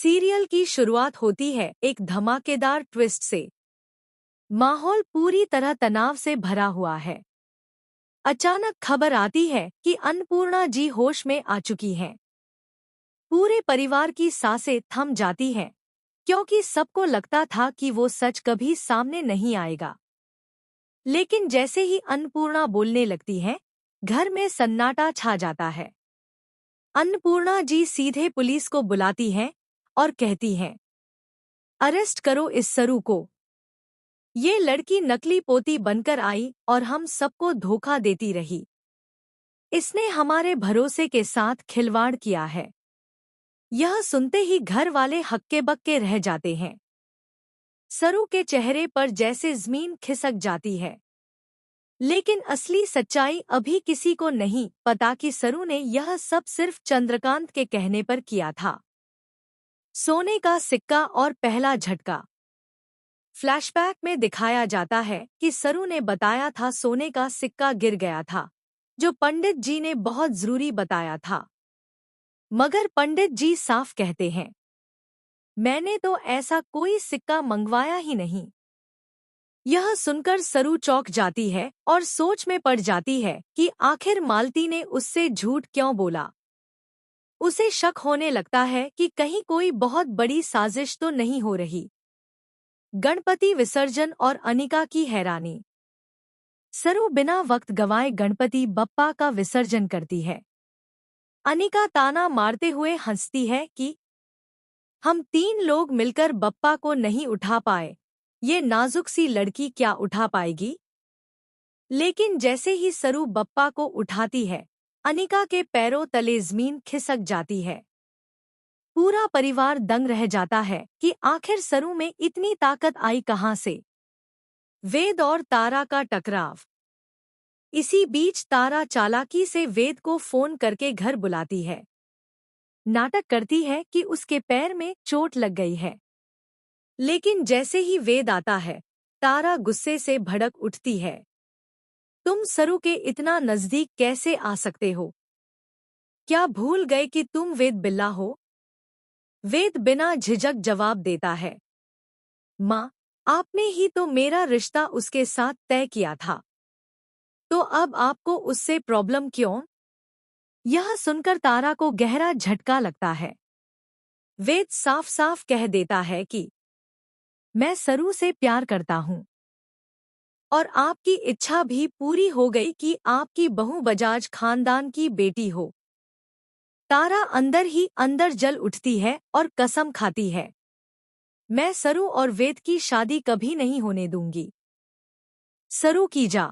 Serial की शुरुआत होती है एक धमाकेदार ट्विस्ट से। माहौल पूरी तरह तनाव से भरा हुआ है। अचानक खबर आती है कि अन्नपूर्णा जी होश में आ चुकी हैं। पूरे परिवार की सांसें थम जाती हैं, क्योंकि सबको लगता था कि वो सच कभी सामने नहीं आएगा। लेकिन जैसे ही अन्नपूर्णा बोलने लगती है, घर में सन्नाटा छा जाता है। अन्नपूर्णा जी सीधे पुलिस को बुलाती हैं और कहती हैं, अरेस्ट करो इस सरू को। ये लड़की नकली पोती बनकर आई और हम सबको धोखा देती रही। इसने हमारे भरोसे के साथ खिलवाड़ किया है। यह सुनते ही घर वाले हक्के बक्के रह जाते हैं। सरू के चेहरे पर जैसे जमीन खिसक जाती है। लेकिन असली सच्चाई अभी किसी को नहीं पता कि सरू ने यह सब सिर्फ चंद्रकांत के कहने पर किया था। सोने का सिक्का और पहला झटका। फ्लैशबैक में दिखाया जाता है कि सरू ने बताया था सोने का सिक्का गिर गया था, जो पंडित जी ने बहुत जरूरी बताया था। मगर पंडित जी साफ कहते हैं, मैंने तो ऐसा कोई सिक्का मंगवाया ही नहीं। यह सुनकर सरू चौंक जाती है और सोच में पड़ जाती है कि आखिर मालती ने उससे झूठ क्यों बोला। उसे शक होने लगता है कि कहीं कोई बहुत बड़ी साजिश तो नहीं हो रही। गणपति विसर्जन और अनिका की हैरानी। सरू बिना वक्त गंवाए गणपति बप्पा का विसर्जन करती है। अनिका ताना मारते हुए हंसती है कि हम 3 लोग मिलकर बप्पा को नहीं उठा पाए, ये नाजुक सी लड़की क्या उठा पाएगी। लेकिन जैसे ही सरू बप्पा को उठाती है, अनिका के पैरों तले जमीन खिसक जाती है। पूरा परिवार दंग रह जाता है कि आखिर सरू में इतनी ताकत आई कहां से। वेद और तारा का टकराव। इसी बीच तारा चालाकी से वेद को फोन करके घर बुलाती है। नाटक करती है कि उसके पैर में चोट लग गई है। लेकिन जैसे ही वेद आता है, तारा गुस्से से भड़क उठती है। तुम सरू के इतना नजदीक कैसे आ सकते हो? क्या भूल गए कि तुम वेद बिल्ला हो? वेद बिना झिझक जवाब देता है, माँ, आपने ही तो मेरा रिश्ता उसके साथ तय किया था, तो अब आपको उससे प्रॉब्लम क्यों? यह सुनकर तारा को गहरा झटका लगता है। वेद साफ साफ कह देता है कि मैं सरू से प्यार करता हूँ और आपकी इच्छा भी पूरी हो गई कि आपकी बहू बजाज खानदान की बेटी हो। तारा अंदर ही अंदर जल उठती है और कसम खाती है, मैं सरू और वेद की शादी कभी नहीं होने दूंगी। सरू की जा